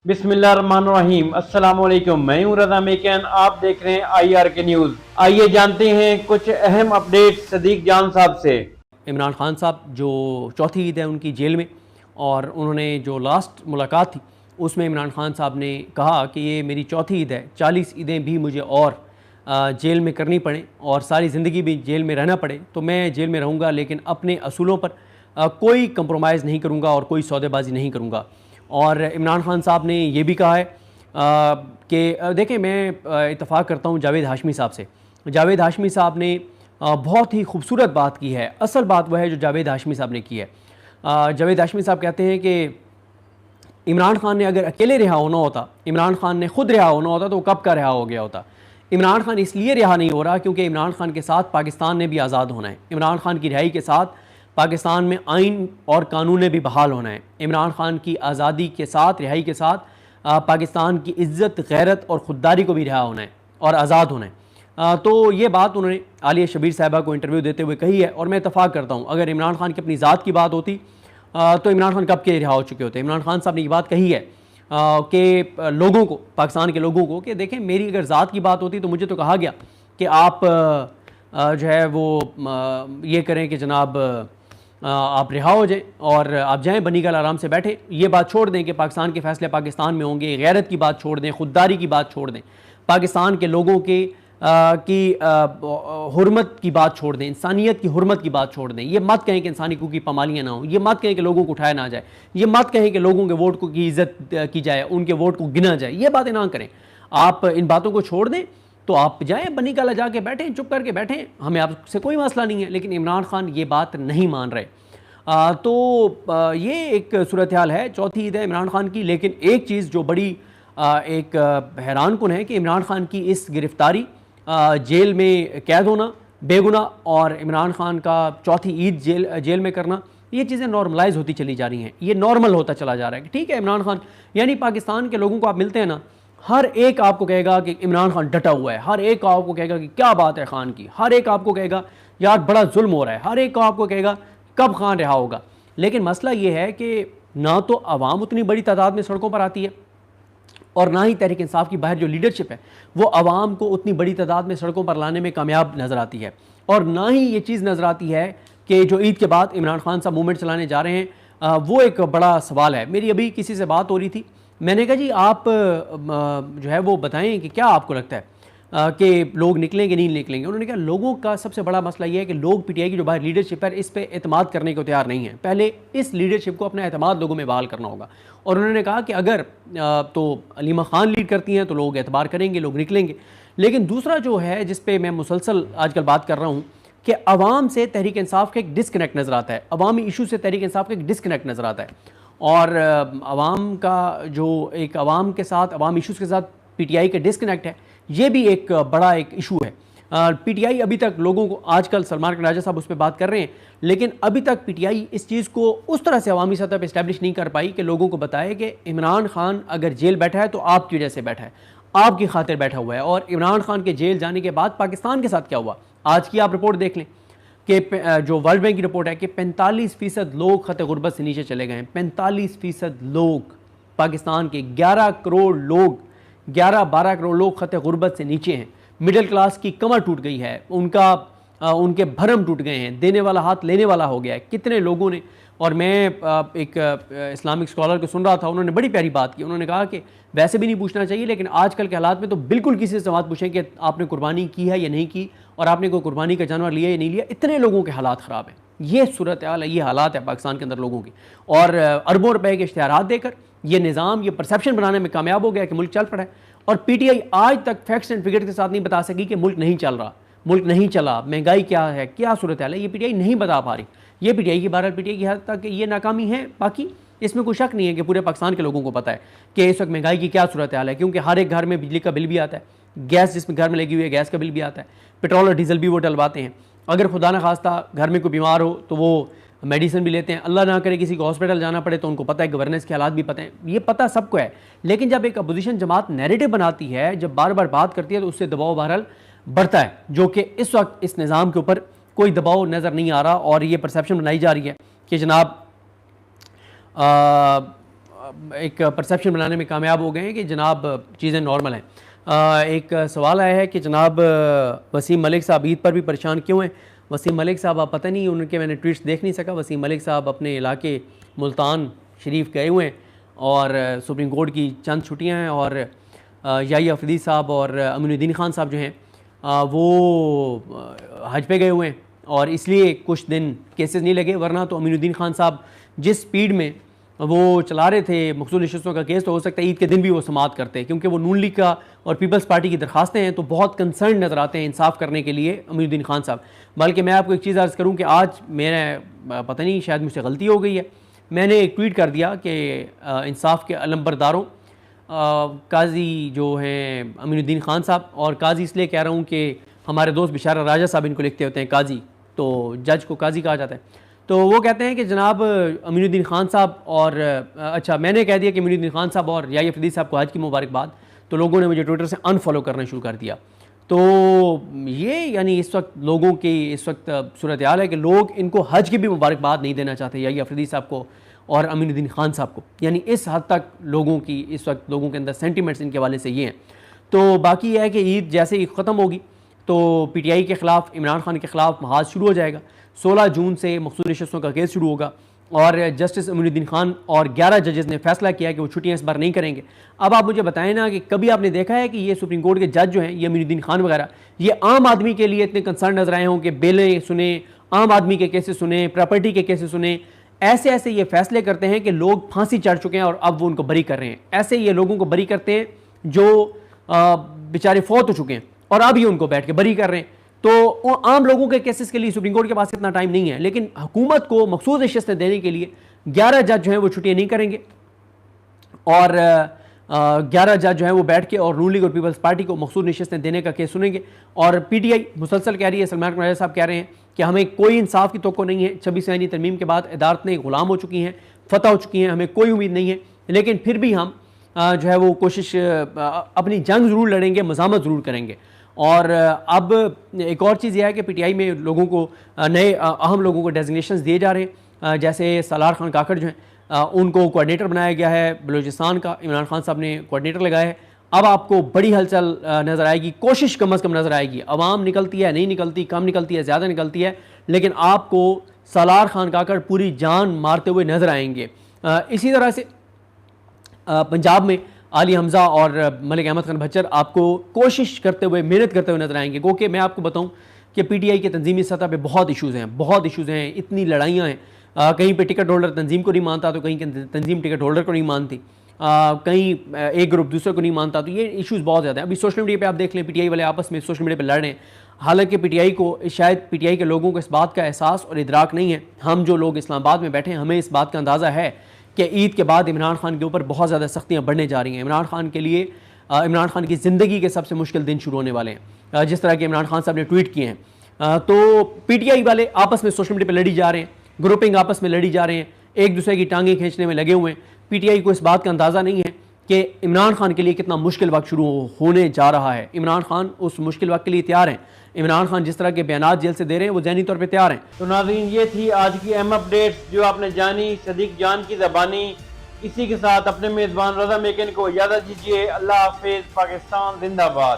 बिस्मिल्लाहिर्रहमानिर्रहीम। अस्सलाम वालेकुम। मैं हूं रज़ा मेकन, आप देख रहे हैं IR के न्यूज़। आइए जानते हैं कुछ अहम अपडेट सदीक जान साहब से। इमरान खान साहब जो चौथी ईद है उनकी जेल में, और उन्होंने जो लास्ट मुलाकात थी उसमें इमरान खान साहब ने कहा कि ये मेरी चौथी ईद है, 40 ईदें भी मुझे और जेल में करनी पड़े और सारी ज़िंदगी भी जेल में रहना पड़े तो मैं जेल में रहूँगा, लेकिन अपने असूलों पर कोई कंप्रोमाइज़ नहीं करूँगा और कोई सौदेबाजी नहीं करूँगा। और इमरान खान साहब ने ये भी कहा है कि देखें, मैं इत्तफ़ाक़ करता हूँ जावेद हाशमी साहब से। जावेद हाशमी साहब ने बहुत ही खूबसूरत बात की है। असल बात वह है जो जावेद हाशमी साहब ने की है। जावेद हाशमी साहब कहते हैं कि इमरान खान ने अगर अकेले रिहा होना होता, इमरान खान ने खुद रिहा होना होता तो वो कब का रिहा हो गया होता। इमरान खान इसलिए रिहा नहीं हो रहा क्योंकि इमरान खान के साथ पाकिस्तान ने भी आज़ाद होना है। इमरान खान की रिहाई के साथ पाकिस्तान में आइन और कानून ने भी बहाल होना है। इमरान खान की आज़ादी के साथ, रिहाई के साथ पाकिस्तान की इज़्ज़त, गैरत और ख़ुददारी को भी रिहा होना है और आज़ाद होना है। तो ये बात उन्होंने आलिया शबीर साहिबा को इंटरव्यू देते हुए कही है, और मैं इत्तफ़ाक़ करता हूँ अगर इमरान खान की अपनी ज़ात की बात होती तो इमरान खान कब के रिहा हो चुके होते। इमरान खान साहब ने ये बात कही है कि लोगों को, पाकिस्तान के लोगों को, कि देखें मेरी अगर ज़ात की बात होती तो मुझे तो कहा गया कि आप जो है वो ये करें कि जनाब आप रिहा हो जाएं और आप जाएं बनीगल आराम से बैठें। ये बात छोड़ दें कि पाकिस्तान के फ़ैसले पाकिस्तान में होंगे, गैरत की बात छोड़ दें, ख़ुददारी की बात छोड़ दें, पाकिस्तान के लोगों की हुर्मत की बात छोड़ दें, इंसानियत की हुर्मत की बात छोड़ दें। ये मत कहें कि इंसानी हकूक़ की पामालियाँ ना हो, ये मत कहें कि लोगों को उठाया ना जाए, ये मत कहें कि लोगों के वोट को की इज़्ज़त की जाए, उनके वोट को गिना जाए, ये बातें ना करें। आप इन बातों को छोड़ दें तो आप जाएँ बनीगल जाके बैठें, चुप करके बैठें, हमें आपसे कोई मसला नहीं है। लेकिन इमरान खान ये बात नहीं मान रहे। ये एक सूरत हाल है। चौथी ईद है इमरान खान की, लेकिन एक चीज़ जो बड़ी एक हैरान कुन है कि इमरान खान की इस गिरफ़्तारी, जेल में कैद होना बेगुनाह, और इमरान खान का चौथी ईद जेल में करना, ये चीज़ें नॉर्मलाइज होती चली जा रही हैं। ये नॉर्मल होता चला जा रहा है कि ठीक है इमरान खान, यानी पाकिस्तान के लोगों को आप मिलते हैं ना, हर एक आपको कहेगा कि इमरान खान डटा हुआ है, हर एक आपको कहेगा कि क्या बात है खान की, हर एक आपको कहेगा यार बड़ा जुल्म हो रहा है, हर एक आपको कहेगा कब खान रिहा होगा। लेकिन मसला ये है कि ना तो आवाम उतनी बड़ी तादाद में सड़कों पर आती है, और ना ही तहरीक इंसाफ की बाहर जो लीडरशिप है वो आवाम को उतनी बड़ी तादाद में सड़कों पर लाने में कामयाब नज़र आती है। और ना ही ये चीज़ नज़र आती है कि जो ईद के बाद इमरान खान साहब मूवमेंट चलाने जा रहे हैं, वो एक बड़ा सवाल है। मेरी अभी किसी से बात हो रही थी, मैंने कहा जी आप जो है वो बताएं कि क्या आपको लगता है कि लोग निकलेंगे नहीं निकलेंगे। उन्होंने कहा लोगों का सबसे बड़ा मसला ये है कि लोग PTI की जो बाहर लीडरशिप है इस पर एतमाद करने को तैयार नहीं है। पहले इस लीडरशिप को अपना एतमाद लोगों में बहाल करना होगा। और उन्होंने कहा कि अगर तो अलीमा खान लीड करती हैं तो लोग एतबार करेंगे, लोग निकलेंगे। लेकिन दूसरा जो है जिस पे मैं मुसलसल आजकल बात कर रहा हूँ कि अवाम से तहरीक इंसाफ का एक डिस्कनेक्ट नज़र आता है, अवामी इशू से तहरीक इंसाफ का एक डिस्कनेक्ट नज़र आता है। और अवाम का जो एक अवाम के साथ, अवाम इशूज़ के साथ PTI का डिस्कनेक्ट है, ये भी एक बड़ा एक इशू है। PTI अभी तक लोगों को, आजकल सलमान राजा साहब उस पर बात कर रहे हैं, लेकिन अभी तक PTI इस चीज़ को उस तरह से अवामी सतह पर इस्टेब्लिश नहीं कर पाई कि लोगों को बताए कि इमरान खान अगर जेल बैठा है तो आपकी वजह से बैठा है, आपकी खातिर बैठा हुआ है। और इमरान खान के जेल जाने के बाद पाकिस्तान के साथ क्या हुआ, आज की आप रिपोर्ट देख लें कि जो वर्ल्ड बैंक की रिपोर्ट है कि 45% लोग खत गुर्बत से नीचे चले गए हैं। 45% लोग, पाकिस्तान के 11 करोड़ लोग, 11-12 करोड़ लोग खत गुर्बत से नीचे हैं। मिडिल क्लास की कमर टूट गई है, उनके भरम टूट गए हैं, देने वाला हाथ लेने वाला हो गया है। कितने लोगों ने, और मैं एक इस्लामिक स्कॉलर को सुन रहा था, उन्होंने बड़ी प्यारी बात की। उन्होंने कहा कि वैसे भी नहीं पूछना चाहिए, लेकिन आजकल के हालात में तो बिल्कुल किसी से मत पूछें कि आपने कुर्बानी की है या नहीं की, और आपने कोई कुर्बानी का जानवर लिया या नहीं लिया। इतने लोगों के हालात ख़राब हैं। ये सूरत हाल है, ये हालात है पाकिस्तान के अंदर लोगों की। और अरबों रुपए के इश्तिहारात देकर ये निज़ाम, ये परसेप्शन बनाने में कामयाब हो गया कि मुल्क चल पड़ा है। और PTI आज तक फैक्ट्स एंड फिगर्स के साथ नहीं बता सकी कि मुल्क नहीं चल रहा, मुल्क नहीं चला, महंगाई क्या है, क्या सूरत हाल है, ये PTI नहीं बता पा रही। ये PTI की बहरहाल PTI की हद तक ये नाकामी है। बाकी इसमें कोई शक नहीं है कि पूरे पाकिस्तान के लोगों को पता है कि इस वक्त महंगाई की क्या सूरत हाल है, क्योंकि हर एक घर में बिजली का बिल भी आता है, गैस जिसमें घर में लगी हुई है गैस का बिल भी आता है, पेट्रोल और डीजल भी वो डलवाते हैं। अगर खुदा न खास्ता घर में कोई बीमार हो तो वो मेडिसिन भी लेते हैं। अल्लाह ना करे किसी को हॉस्पिटल जाना पड़े तो उनको पता है, गवर्नेंस के हालात भी पता है, ये पता सबको है। लेकिन जब एक अपोजिशन जमात नैरेटिव बनाती है, जब बार बार बात करती है, तो उससे दबाव बहरहाल बढ़ता है, जो कि इस वक्त इस निज़ाम के ऊपर कोई दबाव नज़र नहीं आ रहा। और ये परसेप्शन बनाई जा रही है कि जनाब एक परसेप्शन बनाने में कामयाब हो गए हैं कि जनाब चीज़ें नॉर्मल हैं। एक सवाल आया है कि जनाब वसीम मलिक साहब ईद पर भी परेशान क्यों हैं? वसीम मलिक साहब आप पता नहीं, उनके मैंने ट्वीट्स देख नहीं सका। वसीम मलिक साहब अपने इलाके मुल्तान शरीफ गए हुए हैं और सुप्रीम कोर्ट की चंद छुट्टियां हैं और याही अफरीदी साहब और अमीनुद्दीन खान साहब जो हैं वो हज पे गए हुए हैं और इसलिए कुछ दिन केसेस नहीं लगे, वरना तो अमीनुद्दीन खान साहब जिस स्पीड में वो चला रहे थे मकसूद नशस्तों का केस, तो हो सकता है ईद के दिन भी वो समाअत करते हैं, क्योंकि वो नून लीग का और पीपल्स पार्टी की दरखास्तें हैं तो बहुत कंसर्न नज़र आते हैं इंसाफ करने के लिए अमीनुद्दीन खान साहब। बल्कि मैं आपको एक चीज़ अर्ज़ करूँ कि आज मेरा पता नहीं शायद मुझसे गलती हो गई है, मैंने एक ट्वीट कर दिया कि इंसाफ के अलंबरदारों काजी जो हैं अमीनुद्दीन खान साहब, और काजी इसलिए कह रहा हूँ कि हमारे दोस्त बिशारा राजा साहब इनको लिखते होते हैं काजी, तो जज को काजी कहा जाता है। तो वो कहते हैं कि जनाब अमीनुद्दीन खान साहब और अच्छा मैंने कह दिया कि अमीनुद्दीन खान साहब और याही अफरीदी साहब को हज की मुबारकबाद, तो लोगों ने मुझे ट्विटर से अनफॉलो करना शुरू कर दिया। तो ये यानी इस वक्त लोगों की इस वक्त सूरत हाल है कि लोग इनको हज की भी मुबारकबाद नहीं देना चाहते, याही अफरीदी साहब को और अमीनुद्दीन खान साहब को। यानी इस हद तक लोगों की इस वक्त लोगों के अंदर सेंटिमेंट्स इनके वाले से ये हैं। तो बाकी यह है कि ईद जैसे ही ख़त्म होगी तो PTI के ख़िलाफ़, इमरान खान के ख़िलाफ़ महाज शुरू हो जाएगा। 16 जून से मकसूद नशस्तों का केस शुरू होगा और जस्टिस अमीनुद्दीन खान और 11 जजेस ने फैसला किया कि वो छुट्टियां इस बार नहीं करेंगे। अब आप मुझे बताएं ना कि कभी आपने देखा है कि ये सुप्रीम कोर्ट के जज जो हैं, ये अमीनुद्दीन खान वगैरह, ये आम आदमी के लिए इतने कंसर्न नजर आए हों कि बेलें सुने, आम आदमी के केसेस सुने, प्रॉपर्टी के केसेस सुने, ऐसे ऐसे ये फैसले करते हैं कि लोग फांसी चढ़ चुके हैं और अब वो उनको बरी कर रहे हैं। ऐसे ये लोगों को बरी करते हैं जो बेचारे फौत हो चुके हैं और अब ये उनको बैठ के बरी कर रहे हैं। तो आम लोगों के केसेस के लिए सुप्रीम कोर्ट के पास इतना टाइम नहीं है, लेकिन हुकूमत को मखसूस नशिस्तें देने के लिए 11 जज जो हैं वो छुट्टियां नहीं करेंगे और 11 जज जो हैं वो बैठ के और नून लीग और पीपल्स पार्टी को मखसूस नशिस्तें देने का केस सुनेंगे। और PTI मुसलसल कह रही है, सलमान राजा साहब कह रहे हैं कि हमें कोई इंसाफ की तवक्को नहीं है। 26 आईनी तरमीम के बाद अदालतें गुलाम हो चुकी हैं, फतह हो चुकी हैं, हमें कोई उम्मीद नहीं है, लेकिन फिर भी हम जो है वो कोशिश अपनी जंग ज़रूर लड़ेंगे, मज़ामत ज़रूर करेंगे। और अब एक और चीज़ यह है कि PTI में लोगों को नए अहम लोगों को डेजिग्नेशंस दिए जा रहे हैं, जैसे सलार खान काकड़ जो हैं उनको कोऑर्डिनेटर बनाया गया है बलूचिस्तान का, इमरान खान साहब ने कोऑर्डिनेटर लगाया है। अब आपको बड़ी हलचल नज़र आएगी, कोशिश कम अज़ कम नज़र आएगी। अवाम निकलती है, नहीं निकलती, कम निकलती है, ज़्यादा निकलती है, लेकिन आपको सलार खान काकड़ पूरी जान मारते हुए नज़र आएंगे। इसी तरह से पंजाब में आली हमज़ा और मलिक अहमद खान भच्चर आपको कोशिश करते हुए, मेहनत करते हुए नजर आएंगे। क्योंकि मैं आपको बताऊं कि PTI के तंजीमी सतह पे बहुत इशूज़ हैं, बहुत इशूज़ हैं, इतनी लड़ाइयाँ हैं। कहीं पे टिकट होल्डर तंजीम को नहीं मानता तो कहीं तंजीम टिकट होल्डर को नहीं मानती, कहीं एक ग्रुप दूसरे को नहीं मानता, तो ये इशूज़ बहुत ज़्यादा हैं। अभी सोशल मीडिया पर आप देख लें, PTI वाले आपस में सोशल मीडिया पर लड़ रहे हैं। हालांकि PTI को शायद PTI के लोगों को इस बात का एहसास और इदराक नहीं है। हम जो लोग इस्लामाबाद में बैठे हैं, हमें इस बात का अंदाज़ा है कि ईद के बाद इमरान खान के ऊपर बहुत ज़्यादा सख्तियाँ बढ़ने जा रही हैं। इमरान खान के लिए, इमरान खान की ज़िंदगी के सबसे मुश्किल दिन शुरू होने वाले हैं, जिस तरह के इमरान खान साहब ने ट्वीट किए हैं। तो PTI वाले आपस में सोशल मीडिया पर लड़ी जा रहे हैं, ग्रुपिंग आपस में लड़ी जा रहे हैं, एक दूसरे की टांगें खींचने में लगे हुए हैं। PTI को इस बात का अंदाज़ा नहीं है कि इमरान खान के लिए कितना मुश्किल वक्त शुरू होने जा रहा है। इमरान खान उस मुश्किल वक्त के लिए तैयार हैं। इमरान खान जिस तरह के बयानात जेल से दे रहे हैं वो ज़हनी तौर पे तैयार हैं। तो नाज़रीन, ये थी आज की अहम अपडेट्स जो आपने जानी सदीक जान की ज़बानी। इसी के साथ अपने मेज़बान रज़ा मेकन को इजाज़त दीजिए। अल्लाह हाफ़िज़। पाकिस्तान जिंदाबाद।